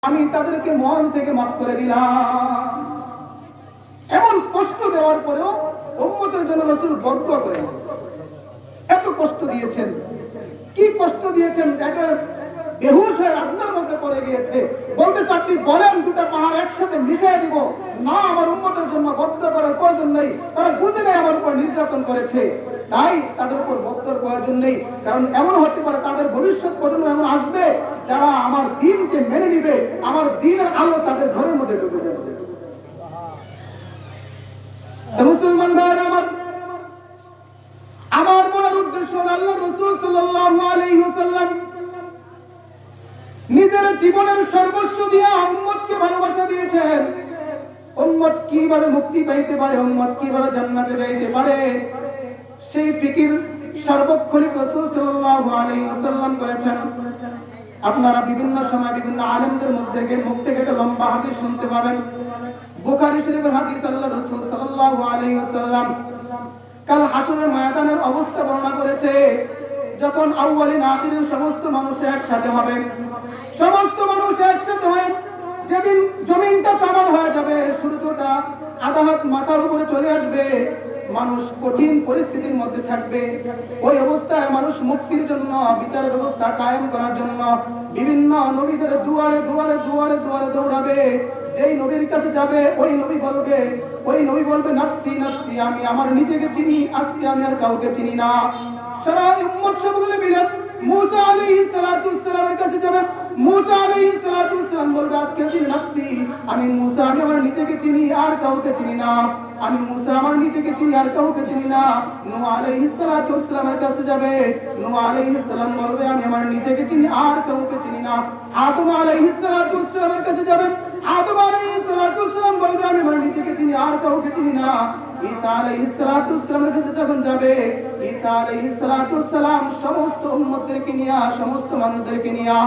আমি তাদেরকে মন থেকে মাফ করে দিলাম। এমন কষ্ট দেওয়ার পরেও উম্মতের জন্য রাসূল বদদুয়া করেন। এত কষ্ট দিয়েছেন, কি কষ্ট দিয়েছেন, একটা বেহুশ হয়ে রাস্তার মধ্যে পড়ে গিয়েছে, বলতেছে আপনি বলেন দুটো পাহাড় একসাথে মিশিয়ে দিব না, আমার উম্মতের জন্য বদদুয়া করার প্রয়োজন নেই, তারা বুঝে নেই আমার উপর নির্যাতন করেছে, তাই তাদের উপর বদদুয়ার প্রয়োজন নেই। কারণ এমন হতে পারে তাদের ভবিষ্যৎ প্রজন্ম এমন আসবে যারা আমার দ্বীনকে মেনে নিবে, আমার দ্বীনের আলো তাদের ঘরের মধ্যে ঢুকে যাবে। মুসলমান ভাইরা আমার বলার উদ্দেশ্য আল্লাহর রাসূল সাল্লাল্লাহু আলাইহি ওয়াসাল্লাম নিজের জীবনের সর্বস্ব দিয়ে উম্মতকে ভালোবাসা দিয়েছেন। উম্মত কিভাবে মুক্তি পাইতে পারে, উম্মত কিভাবে জান্নাতে যাইতে পারে, সেই ফিকির সর্বক্ষণিক রাসূল সাল্লাল্লাহু আলাইহি ওয়াসাল্লাম করেছেন। আপনারা বিভিন্ন সময় বিভিন্ন আলেমদের মুখ থেকে একটা লম্বা হাদিস শুনতে পাবেন। বুখারী শরীফের হাদিস, আল্লাহর রাসূল সাল্লাল্লাহু আলাইহি ওয়াসাল্লাম কাল হাসরের ময়দানের অবস্থা বর্ণনা করেছে। যখন আউয়ালিন আখিরিন সমস্ত মানুষ একসাথে হবে, সমস্ত মানুষ একসাথে হয়, যেদিন জমিনটা তামার হয়ে যাবে, সূর্যটা আধা হাত মাথার উপরে চলে আসবে, মানুষ কঠিন পরিস্থিতির মধ্যে থাকবে। ওই অবস্থায় মানুষ মুক্তির জন্য, বিচারের ব্যবস্থা কায়েম করার জন্য বিভিন্ন নবীদের দুয়ারে দুয়ারে দুয়ারে দুয়ারে দৌড়াবে। যেই নবীর কাছে যাবে ওই নবী বলবে নাফসি নাফসি, আমি আমার নিজেকে চিনি, আজকে আমি আর কাউকে চিনি না। সারা উম্মত সবগুলো মিলে মুসা আলাইহিস সালাতু ওয়াসসালামের কাছে যাবে। মুসা আলাইহিস সালাতু ওয়াসসালাম বলবে আজকে দিন নাফসি, আমি মুসা, আমি আমার নিজেকে চিনি আর কাউকে চিনি না, আমি মুসা আমার নিজেকে চিনি আর কাউকে চিনি না। নূহ আলাইহিস সালাতু ওয়াসসালামের কাছে যাবে। নূহ আলাইহিস সালাম বলবে আমি আমার নিজেকে চিনি আর কাউকে চিনি না। আদম আলাইহিস সালাতু ওয়াসসালামের কাছে যাবে। আদম আলাইহিস সালাতু ওয়াসসালাম বলবে আমি আমার নিজেকে চিনি আর কাউকে চিনি না। ঈসা আলাইহিস সালাতু ওয়াসসালামের কাছে যখন যাবে, ঈসা আলাইহিস সালাতু ওয়াসসালাম সমস্ত উম্মতদেরকে নিয়ে, সমস্ত মানুষদেরকে নিয়ে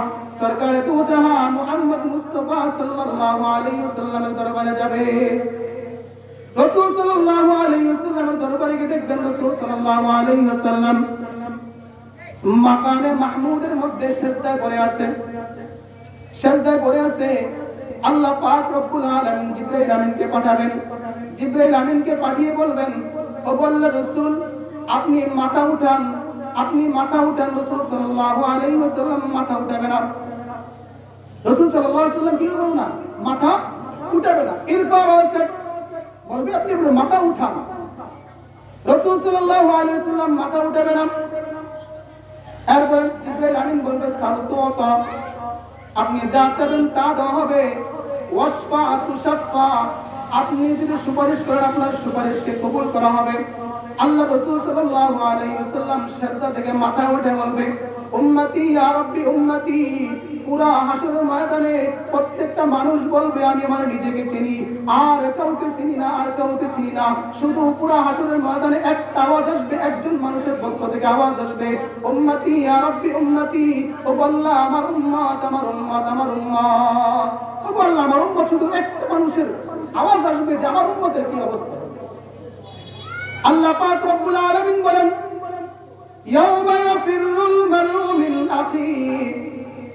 সরকারে দু জাহান মুহাম্মদ মুস্তাফা সাল্লাল্লাহু আলাইহি ওয়াসাল্লামের দরবারে যাবে। রাসূল সাল্লাল্লাহু আলাইহি ওয়াসাল্লামের দরবারে গিয়ে দেখবেন রাসূল সাল্লাল্লাহু আলাইহি ওয়াসাল্লাম মাকামে মাহমুদের মধ্যে সিজদায় পড়ে আছে, সিজদায় পড়ে আছে। আল্লাহ পাক রব্বুল আলামিন জিবরাইল আমিনকে পাঠাবেন। জিবরাইল আমিনকে পাঠিয়ে বলবেন, ও আল্লাহর রাসূল আপনি মাথা উঠান, আপনি মাথা উঠান। রাসূল সাল্লাল্লাহু আলাইহি ওয়াসাল্লাম মাথা উঠাবে না। রাসূল সাল্লাল্লাহু আলাইহি ওয়াসাল্লাম কি করবেন না, মাথা উঠাবে না। ইরফা রাসাক বলবে আপনি মাথা উঠান। রাসূল সাল্লাল্লাহু আলাইহি ওয়াসাল্লাম মাথা উঠাবে না। এরপর জিবরাইল আমিন বলবে সালতু আতা, আপনি যা চাবেন তা দেওয়া হবে। ওয়াসফা তুশাফা, আপনি যদি সুপারিশ করেন আপনার সুপারিশকে কবুল করা হবে। আল্লাহ রাসূল সাল্লাল্লাহু আলাইহি ওয়াসাল্লাম সিজদা থেকে মাথা উঠে বলবে উম্মতি ইয়া রাব্বি উম্মতি। পুরা হাসরের ময়দানে প্রত্যেকটা মানুষ বলবে আমি আমার নিজেকে চিনি আর কাউকে চিনি না, আর কাউকে চিনি না। শুধু পুরা হাসরের ময়দানে একটা আওয়াজ আসবে, একজন মানুষের পক্ষ থেকে আওয়াজ আসবে উম্মতি ইয়া রাব্বি উম্মতি। ও আল্লাহ আমার উম্মত, আমার উম্মত, আমার উম্মত। ও আল্লাহ আমার উম্মত। শুধু একটা মানুষের আওয়াজ আসবে যে আমার উম্মতের কি অবস্থা। আল্লাহ পাক রব্বুল আলামিন বলেন ইয়াউমা ইয়াফিরুল মারউ মিন আখিহি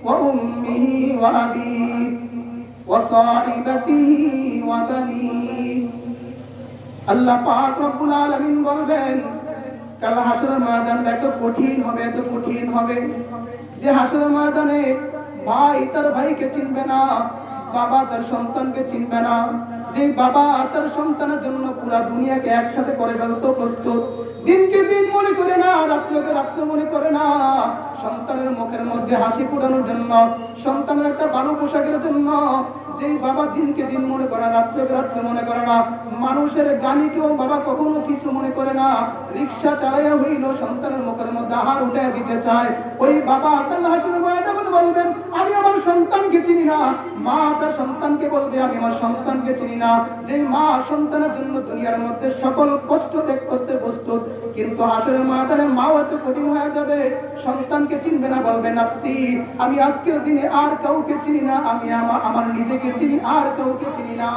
ওয়া উম্মিহি ওয়া আবিহি ওয়া সাহিবাতিহি ওয়া বানিহি। আল্লাহ পাক রব্বুল আলামিন বলবেন কাল হাসরের ময়দানটা এত কঠিন হবে, এত কঠিন হবে যে হাসরের ময়দানে ভাই তার ভাইকে চিনবে না, বাবা তার সন্তানকে চিনবে না। যে বাবা তার সন্তানের জন্য পুরা দুনিয়াকে একসাথে করে ফেলতে প্রস্তুত, দিনকে দিন মনে করে না, রাত্রকে রাত্র মনে করে না, সন্তানের মুখের মধ্যে হাসি ফোটানোর জন্য, সন্তানের একটা ভালো পোশাকের জন্য যেই বাবা দিনকে দিন মনে করে না, রাত্রকে রাত্র মনে করে না, মানুষের গালিকেও বাবা কখনো কিছু মনে করে না, রিক্সা চালাইয়া হইল সন্তানের মুখের মধ্যে আহার উঠে দিতে চায়, ওই বাবা কাল হাসরের ময়দানে বলবেন আমি আমার সন্তানকে চিনি না। মা তার সন্তানকে বলবে আমি আমার সন্তানকে চিনি না। যেই মা সন্তানের জন্য দুনিয়ার মধ্যে সকল কষ্ট ত্যাগ করতে প্রস্তুত, কিন্তু হাসরের ময়দানে মাও এত কঠিন হয়ে যাবে, সন্তানকে চিনবে না, বলবে নাফসি, আমি আজকের দিনে আর কাউকে চিনি না, আমি আমার নিজেকে চিনি আর কাউকে চিনি না,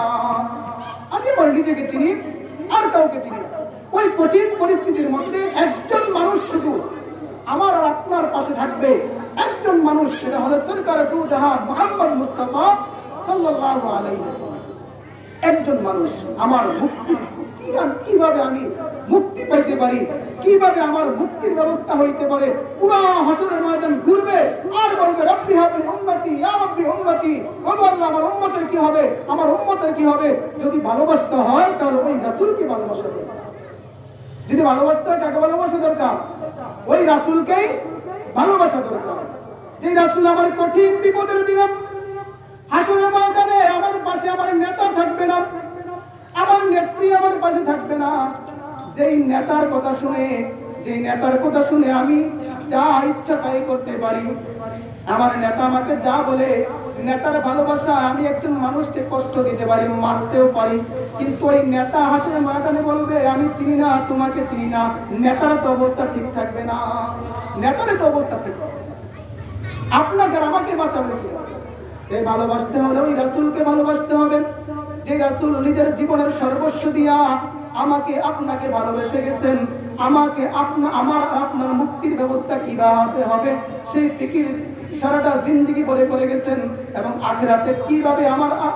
আমি আমার নিজেকে চিনি আর কাউকে চিনি না। ওই কঠিন পরিস্থিতির মধ্যে একজন মানুষ শুধু আমার আর আপনার পাশে থাকবে, একজন মানুষ, সেটা হলো সরকারে দু জাহান মুহাম্মদ মুস্তাফা সাল্লাল্লাহু আলাইহি ওয়াসাল্লাম। একজন মানুষ আমার মুক্তি কিভাবে আমি মুক্তি পাইতে পারি, কিভাবে আমার মুক্তির ব্যবস্থা হইতে পারে, পুরো হাসরের ময়দান ঘুরবে আর বলবে রব্বি হাবলি উম্মতি ইয়া রব্বি উম্মতি, ও আল্লাহ আমার উম্মতের কি হবে, আমার উম্মতের কি হবে। যদি ভালোবাসতে হয় তাহলে ওই রাসূলকে ভালোবাসা দরকার। যদি ভালোবাসতে হয় কাকে ভালোবাসা দরকার? ওই রাসূলকেই ভালোবাসা দরকার। যে রাসূল আমার কঠিন বিপদের দিনে হাসরের ময়দানে আমার পাশে আমার নেতা থাকবে না, আমার নেত্রী আমার পাশে থাকবে না, যেই নেতার কথা শুনে আমি যা ইচ্ছা তাই করতে পারি, আমার নেতা আমাকে যা বলে, নেতার ভালোবাসা আমি একজন মানুষকে কষ্ট দিতে পারি, মারতেও পারি, কিন্তু ওই নেতা হাসরের ময়দানে বলবে আমি চিনি না, তোমাকে চিনি না। নেতার তো অবস্থা ঠিক থাকবে না, নেতার তো অবস্থা ঠিক থাকবে না। আপনাকে আর আমাকে বাঁচাবে কি? এই ভালোবাসতে হলে ওই রাসূলকে ভালোবাসতে হবে, যে রাসূল নিজের জীবনের সর্বস্ব দিয়া আমাকে আপনাকে ভালোবেসে গেছেন। আমাকে আপনার মুক্তির ব্যবস্থা কিভাবে হবে সেই ফিকির সারাটা জিন্দেগি করে গেছেন, এবং আখিরাতে কিভাবে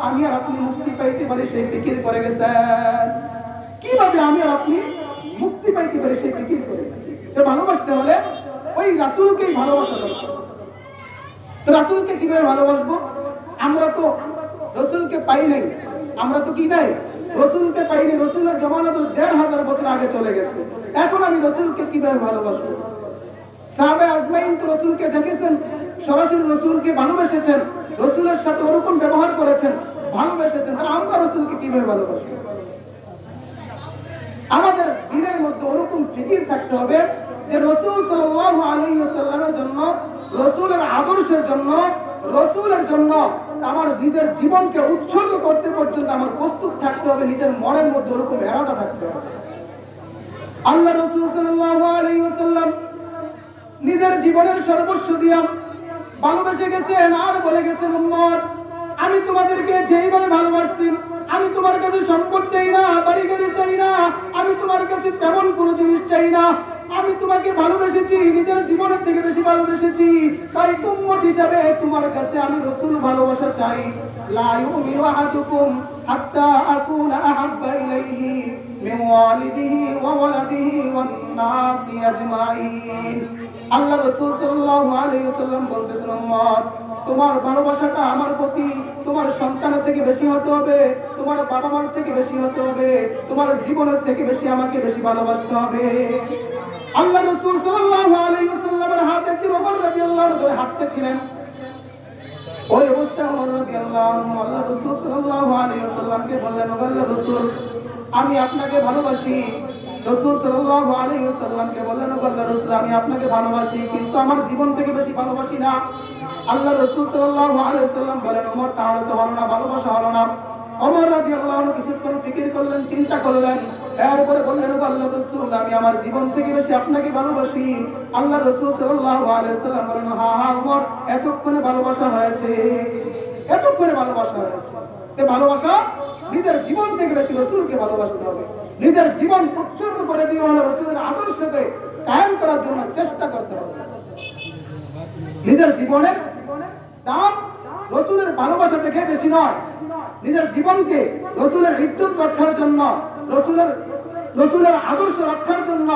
আমি আর আপনি মুক্তি পাইতে পারি সেই ফিকির করে গেছেন। কিভাবে আমি আর আপনি মুক্তি পাইতে পারি সেই ফিকির করে গেছেন। তো ভালোবাসতে হলে ওই রাসূলকেই ভালোবাসা দরকার। তো রাসূলকে কিভাবে ভালোবাসবো? আমরা তো রাসূলকে পাই নাই, আমরা তো কি নাই, রাসূলকে পাইনি। রাসূলের জমানা তো ১৫০০ বছর আগে চলে গেছে। এখন আমি রাসূলকে কিভাবে ভালোবাসবো? সাহাবা আজমাইন তো রাসূলকে দেখেছেন, সরাসরি রাসূলকে ভালোবেসেছেন, রাসূলের সাথে ওরকম ব্যবহার করেছেন, ভালোবেসেছেন। তা আমরা রাসূলকে কিভাবে ভালোবাসবো? আমাদের দিনের মধ্যে ওরকম ফিকির থাকতে হবে যে রাসূল সাল্লাল্লাহু আলাইহি ওয়াসাল্লামের জন্য, রাসূলের আদর্শের জন্য, রাসূলের জন্য আমার নিজের জীবনকে উৎসর্গ করতে পর্যন্ত আমার প্রস্তুত থাকতে হবে। নিজের মনের মধ্যে ওরকম এরাদা থাকতে হবে। আল্লাহ রাসূল সাল্লাল্লাহু আলাইহি ওয়াসাল্লাম নিজের জীবনের সর্বস্ব দিয়া ভালোবেসে গেছেন আর বলে গেছেন, উম্মত আমি তোমাদেরকে যেইভাবে ভালোবাসছি, আমি তোমার কাছে সম্পদ চাই না, বাড়ি গাড়ি চাই না, আমি তোমার কাছে তেমন কোনো জিনিস চাই না, আমি তোমাকে ভালোবেসেছি, নিজের জীবনের থেকে বেশি ভালোবেসেছি। তাই উম্মত হিসাবে তোমার কাছে আমি রাসূল ভালোবাসা চাই। লা ইউমিনু আহাদুকুম হাত্তা আকুনা আহাব্বা ইলাইহি মিন ওয়ালিদিহি ওয়া ওয়ালাদিহি ওয়ান নাসি আজমাইন। আল্লাহ রাসূল সাল্লাল্লাহু আলাইহি ওয়াসাল্লাম বলতেছেন, উম্মত তোমার ভালোবাসাটা আমার প্রতি তোমার সন্তানের থেকে বেশি হতে হবে, তোমার বাবা মার থেকে বেশি হতে হবে, তোমার জীবনের থেকে বেশি আমাকে বেশি ভালোবাসতে হবে। আল্লাহ রাসূল সাল্লাল্লাহু আলাইহি ওয়াসাল্লামের হাত একদিন ওমর রাদিয়াল্লাহু আনহু ধরে হাঁটতেছিলেন। ওই অবস্থায় ওমর রাদিয়াল্লাহু আনহু আল্লাহ রাসূল সাল্লাল্লাহু আলাইহি ওয়াসাল্লামকে বললেন, ও আল্লাহর রাসূল আমি আপনাকে ভালোবাসি। রাসূল সাল্লাল্লাহু আলাইহি ওয়াসাল্লামকে বললেন, ও আল্লাহর রাসূল আমি আপনাকে ভালোবাসি, কিন্তু আমার জীবন থেকে বেশি ভালোবাসি না। আল্লাহ রাসূল সাল্লাল্লাহু আলাইহি ওয়াসাল্লাম বলেন, ওমর তাহলে তো হলো না, ভালোবাসা হলো না। ওমর রাদিয়াল্লাহু আনহু কিছুক্ষণ ফিকির করলেন, চিন্তা করলেন, এরপরে বললেন, ও আল্লাহর রাসূল আমি আমার জীবন থেকে বেশি আপনাকে ভালোবাসি। আল্লাহ রাসূল সাল্লাল্লাহু আলাইহি ওয়াসাল্লাম বলেন, হ্যাঁ হ্যাঁ ওমর এতক্ষণে ভালোবাসা হয়েছে, এতক্ষণে ভালোবাসা হয়েছে। এই ভালোবাসা নিজের জীবন থেকে বেশি রাসূলকে ভালোবাসতে হবে, নিজের জীবন উৎসর্গ করে দিয়ে হলো রাসূলের আদর্শকে কায়েম করার জন্য চেষ্টা করতে হবে। নিজের জীবনের দাম রাসূলের ভালোবাসা থেকে বেশি নয়। নিজের জীবনকে রাসূলের ইজ্জত রক্ষার জন্য, রাসূলের আদর্শ রক্ষার জন্য,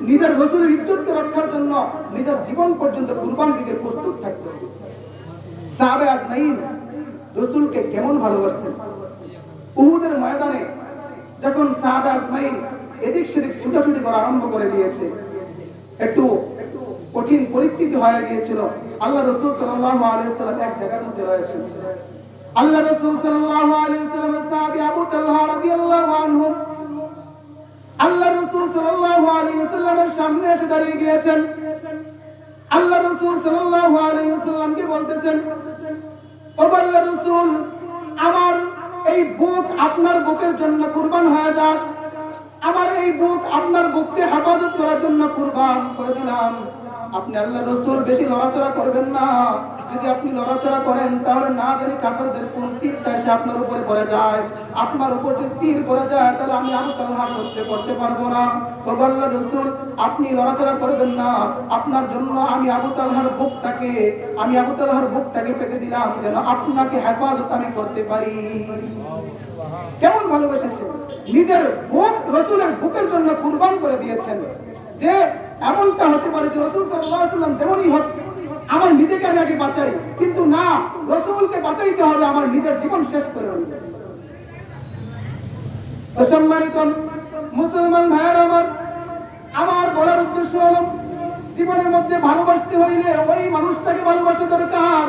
নিজের রাসূলের ইজ্জতকে রক্ষার জন্য নিজের জীবন পর্যন্ত কুরবান দিতে প্রস্তুত থাকতে হবে। সাহাবা আজমাইন রাসূলকে কেমন ভালোবাসছেন? উহুদের ময়দানে যখন সাহাবা আজমাইন এদিক সেদিক ছুটাছুটি করা আরম্ভ করে দিয়েছে, একটু কঠিন পরিস্থিতি হয়ে গিয়েছিল, আল্লাহ রাসূল সাল্লাল্লাহু আলাইহি ওয়াসাল্লাম এক জায়গার মধ্যে রয়েছেন। আল্লাহ রাসূল সাল্লাল্লাহু আলাইহি ওয়াসাল্লামের সাহাবী আবু তালহা রাদিয়াল্লাহু আনহু আল্লাহ রাসূল সাল্লাল্লাহু আলাইহি ওয়াসাল্লামের সামনে এসে দাঁড়িয়ে গিয়েছেন। আল্লাহ রাসূল সাল্লাল্লাহু আলাইহি ওয়াসাল্লামকে বলতেছেন, ও আল্লাহর রাসূল আমার এই বুক আপনার বুকের জন্য কুরবান হয়ে যাক, আমার এই বুক আপনার বুককে হেফাজত করার জন্য কুরবান করে দিলাম। আপনি আল্লাহর রাসূল বেশি লড়াচড়া করবেন না, যদি আপনি লড়াচড়া করেন তাহলে না জানি কাফেরদের কোন তীরটা এসে আপনার উপরে পড়ে যায়। আপনার উপর যদি তীর পড়ে যায় তাহলে আমি আবু তালহা সহ্য করতে পারবো না। তো বলল রাসূল আপনি লড়াচড়া করবেন না, আপনার জন্য আমি আবু তালহার বুকটাকে পেতে দিলাম যেন আপনাকে হেফাজত আমি করতে পারি। কেমন ভালোবেসেছেন, নিজের বুক রাসূলের বুকের জন্য কুরবান করে দিয়েছেন। যে এমনটা হতে পারে যে রাসূল সাল্লাল্লাহু আলাইহি ওয়াসাল্লাম যেমনই হোক আমার নিজেকে আমি আগে বাঁচাই, কিন্তু না, রাসূলকে বাঁচাইতে হবে আমার নিজের জীবন শেষ করে দিতে। সম্মানিত মুসলমান ভাইয়েরা আমার বলার উদ্দেশ্য হলো জীবনের মধ্যে ভালোবাসতে হইলে ওই মানুষটাকে ভালোবাসা দরকার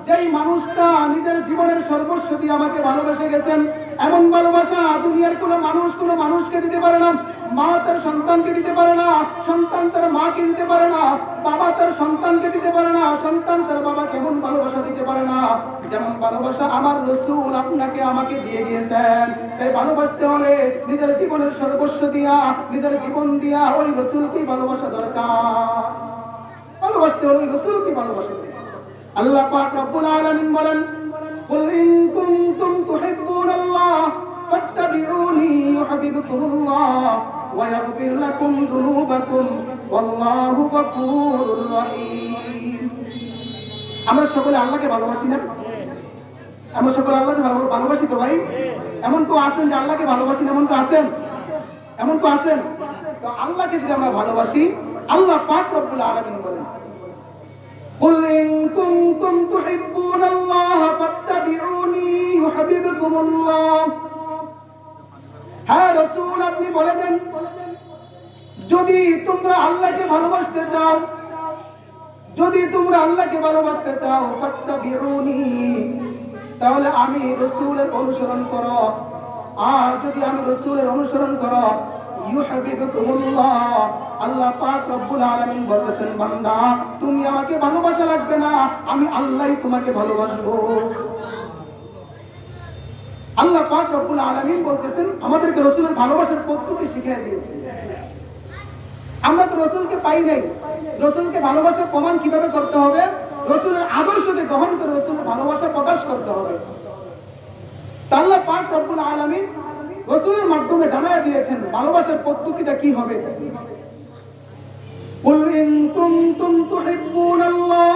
যেই মানুষটা নিজের জীবনের সর্বস্ব দিয়ে আমাকে ভালোবেসে গেছেন। এমন ভালোবাসা দুনিয়ার কোনো মানুষকে দিতে পারে না। মা তার সন্তানকে দিতে পারে না, সন্তান তার মাকে দিতে পারে না, বাবা তার সন্তানকে দিতে পারে না, সন্তান তার বাবাকে এমন ভালোবাসা দিতে পারে না যেমন ভালোবাসা আমার রাসূল আপনাকে আমাকে দিয়ে গিয়েছেন। তাই ভালোবাসতে হলে নিজের জীবনের সর্বস্ব দিয়া, নিজের জীবন দিয়া ওই রাসূলকেই ভালোবাসা দরকার। ভালোবাসতে হলে ওই রাসূলকেই ভালোবাসা দরকার। আল্লাহ পাক রব্বুল আলামিন বলেন, কুল ইন কুনতুম তুহিব্বুনাল্লাহ ফাত্তাবিউনি ইউহিব্বুকুমুল্লাহ ওয়া ইয়াগফির লাকুম যুনুবাকুম ওয়াল্লাহু গফুরুর রহিম। আমরা সকলে আল্লাহকে ভালোবাসি না? আমরা সকলে আল্লাহকে ভালোবাসি তো ভাই? এমন কেউ আছেন যে আল্লাহকে ভালোবাসি না? এমন কেউ আছেন? তো আল্লাহকে যদি আমরা ভালোবাসি, আল্লাহ পাক রব্বুল আলামিন বলেন, قل إن كنتم تحبون الله فاتبعوني يحببكم الله। হ্যাঁ রাসূল আপনি বলে দেন যদি তোমরা আল্লাহকে ভালোবাসতে চাও ফাত্তাবিউনি, তাহলে আমি রাসূলের অনুসরণ করো। আর যদি আমি রাসূলের অনুসরণ করো ইউহিব্বুকুমুল্লাহ, আল্লাহ পাক রব্বুল আলামিন বলতেছেন বান্দা তুমি আমাকে ভালোবাসা লাগবে না, আমি আল্লাহই তোমাকে ভালোবাসবো। আল্লাহ পাক রব্বুল আলামিন বলতেছেন আমাদেরকে রাসূলের ভালোবাসার পদ্ধতি শিখিয়ে দিয়েছেন। আমরা তো রাসূলকে পাই নাই, রাসূলকে ভালোবাসার প্রমাণ কিভাবে করতে হবে? রাসূলের আদর্শকে গ্রহণ করে রাসূলের ভালোবাসা প্রকাশ করতে হবে। আল্লাহ পাক রব্বুল আলামিন রাসূলের মাধ্যমে জানায়া দিয়েছেন ভালোবাসার পদ্ধতিটা কি হবে। কুল ইন কুনতুম তুহিব্বুনাল্লাহ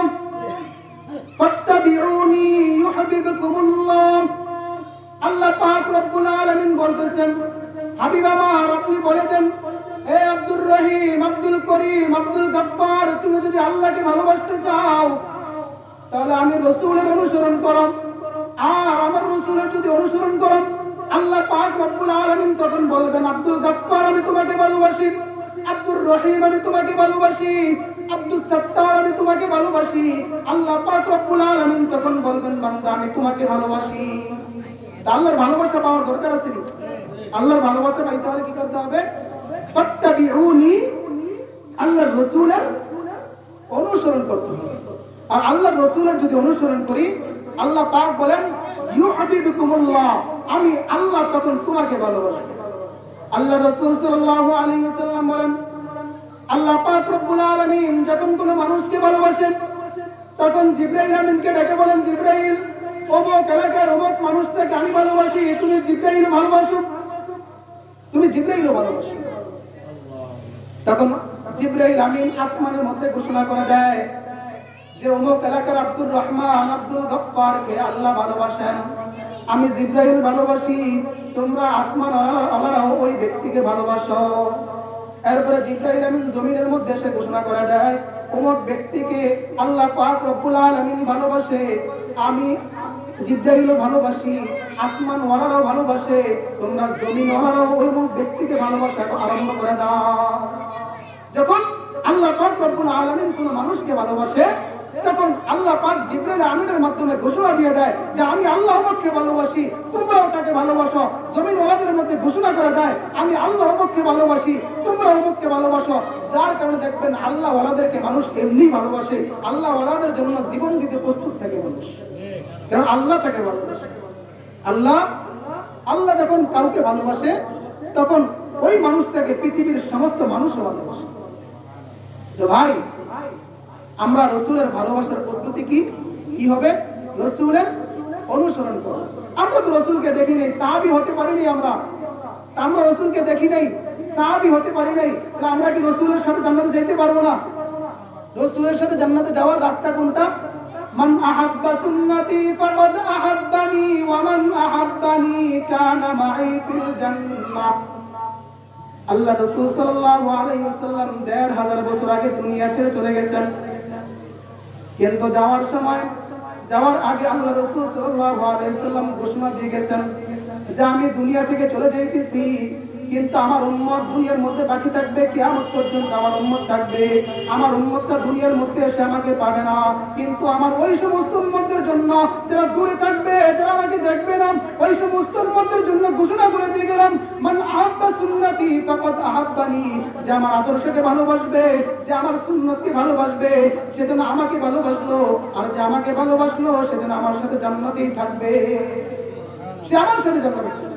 ফাত্তাবিউনি ইউহিব্বুকুমুল্লাহ। আল্লাহ পাক রব্বুল আলামিন বলতেছেন হাবিব আমার আপনি বলে দেন, হে আব্দুর রহিম, আব্দুল করিম, আব্দুল গফফার, তুমি যদি আল্লাহকে ভালোবাসতে চাও তাহলে আমি রাসূলের অনুসরণ করো। আর আমার রাসূলের যদি অনুসরণ করো, আল্লাহ পাক রব্বুল আলামিন তখন বলবেন আব্দুল গফফার আমি তোমাকে ভালোবাসি, আব্দুর রহিম আমি তোমাকে ভালোবাসি, আব্দুস সাত্তার আমি তোমাকে ভালোবাসি। আল্লাহ পাক রব্বুল আলামিন তখন বলবেন বান্দা আমি তোমাকে ভালোবাসি। তা আল্লাহর ভালোবাসা পাওয়ার দরকার আছে নি? আল্লাহর ভালোবাসা পাইতে হলে কি করতে হবে? ফাত্তাবিউনি, আল্লাহর রাসূলের অনুসরণ করতে হবে। আর আল্লাহর রাসূলের যদি অনুসরণ করি, আল্লাহ পাক বলেন ইউহিব্বুকুমুল্লাহ, আমি আল্লাহ তখন তোমাকে ভালোবাসবো। আল্লাহ রাসূল সাল্লাল্লাহু আলাইহি ওয়াসাল্লাম বলেন আল্লাহ পাক রব্বুল আলামিন যখন কোনো মানুষকে ভালোবাসেন তখন জিবরাইল আমিনকে ডেকে বলেন, জিবরাইল অমুক এলাকার অমুক মানুষটাকে আমি ভালোবাসি, তুমি জিবরাইলও ভালোবাসো। তখন জিবরাইল আমিন আসমানের মধ্যে ঘোষণা করে দেয় যে অমুক এলাকার আব্দুর রহমান, আব্দুল গফফারকে আল্লাহ ভালোবাসেন, আমি জিবরাইল ভালোবাসি, তোমরা আসমান আল্লাহরাও ওই ব্যক্তিকে ভালোবাসো। এরপরে জিবরাইল আমিন জমিনের মধ্যে এসে ঘোষণা করে দেয় অমুক ব্যক্তিকে আল্লাহ পাক রব্বুল আলামিন ভালোবাসে, আমি জিবরাইলও ভালোবাসি, আসমান ওয়ালারাও ভালোবাসে, তোমরা জমিন ওয়ালারাও ওই ব্যক্তিকে ভালোবাসা আরম্ভ করে দাও। যখন আল্লাহ পাক রব্বুল আলামিন কোন মানুষকে ভালোবাসে তখন আল্লাহ পাক জিবরাইল আমিনের মাধ্যমে ঘোষণা দিয়ে দেয় যে আমি আল্লাহ অমুককে ভালোবাসি, তোমরাও তাকে ভালোবাসো। জমিন ওয়ালাদের মধ্যে ঘোষণা করে দেয় আমি আল্লাহ অমুককে ভালোবাসি, তোমরা অমুককে ভালোবাসো। যার কারণে দেখবেন আল্লাহ ওয়ালাদেরকে মানুষ এমনি ভালোবাসে, আল্লাহ ওয়ালাদের জন্য জীবন দিতে প্রস্তুত থাকে মানুষ, কারণ আল্লাহ তাকে ভালোবাসে। আল্লাহ যখন কাউকে ভালোবাসে তখন ওই মানুষটাকে পৃথিবীর সমস্ত মানুষও ভালোবাসে। তো ভাই আমরা রাসূলের ভালোবাসার পদ্ধতি কি? কি হবে? রাসূলের অনুসরণ করো। আমরা তো রাসূলকে দেখি নাই, সাহাবী হতে পারিনি আমরা রাসূলকে দেখি নাই, সাহাবী হতে পারি নাই, তাহলে আমরা কি রাসূলের সাথে জান্নাতে যেতে পারবো না? রাসূলের সাথে জান্নাতে যাওয়ার রাস্তা কোনটা? মান আহাব্বা সুন্নতি ফাকাদ আহাব্বানি ওয়া মান আহাব্বানি কানা মাই ফিল জান্নাহ। আল্লাহ রাসূল সাল্লাল্লাহু আলাইহি ওয়াসাল্লাম ১৫০০ বছর আগে দুনিয়া ছেড়ে চলে গেছেন, কিন্তু যাওয়ার আগে আল্লাহ রাসূল সাল্লাল্লাহু আলাইহি ওয়াসাল্লাম ঘোষণা দিয়ে গেছেন যে আমি দুনিয়া থেকে চলে যাইতেছি, কিন্তু আমার উম্মত দুনিয়ার মধ্যে বাকি থাকবে, কিয়ামত পর্যন্ত আমার উম্মত থাকবে। আমার উম্মতটা দুনিয়ার মধ্যে এসে আমাকে পাবে না, কিন্তু আমার ওই সমস্ত উম্মতদের জন্য যারা দূরে থাকবে, যারা আমাকে দেখবে না, ওই সমস্ত উম্মতদের জন্য ঘোষণা করে দিয়ে গেলাম, মান আহাব্বা সুন্নতি ফাকাদ আহাব্বানি। যে আমার আদর্শকে ভালোবাসবে, যে আমার সুন্নতকে ভালোবাসবে, সেজন্য আমাকে ভালোবাসলো, আর যে আমাকে ভালোবাসলো সেজন্য আমার সাথে জান্নাতেই থাকবে, সে আমার সাথে জান্নাতে থাকবে।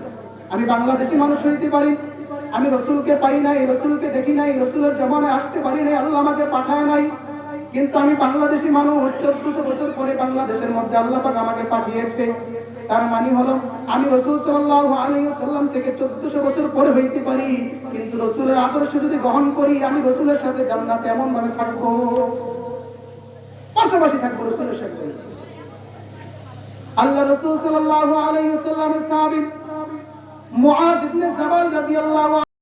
আমি বাংলাদেশি মানুষ হইতে পারি, আমি রাসূলকে পাই নাই, রাসূলকে দেখি নাই, রাসূলের জামানায় আসতে পারি নাই, আল্লাহ আমাকে পাঠায় নাই, কিন্তু আমি বাংলাদেশি মানুষ, 1400 বছর পরে বাংলাদেশের মধ্যে আল্লাহ পাক আমাকে পাঠিয়েছে। তার মানে হলো আমি রাসূল সাল্লাল্লাহু আলাইহি ওয়াসাল্লাম থেকে 1400 বছর পরে হইতে পারি, কিন্তু রাসূলের আদর্শ যদি গ্রহণ করি, আমি রাসূলের সাথে জান্নাতে এমন ভাবে থাকবো, পাশাপাশি থাকবো রাসূলের সাথে। আল্লাহ রাসূল সাল্লাল্লাহু আলাইহি ওয়াসাল্লামের সাহাবী মুআয ইবনে জাবাল রাদিয়াল্লাহু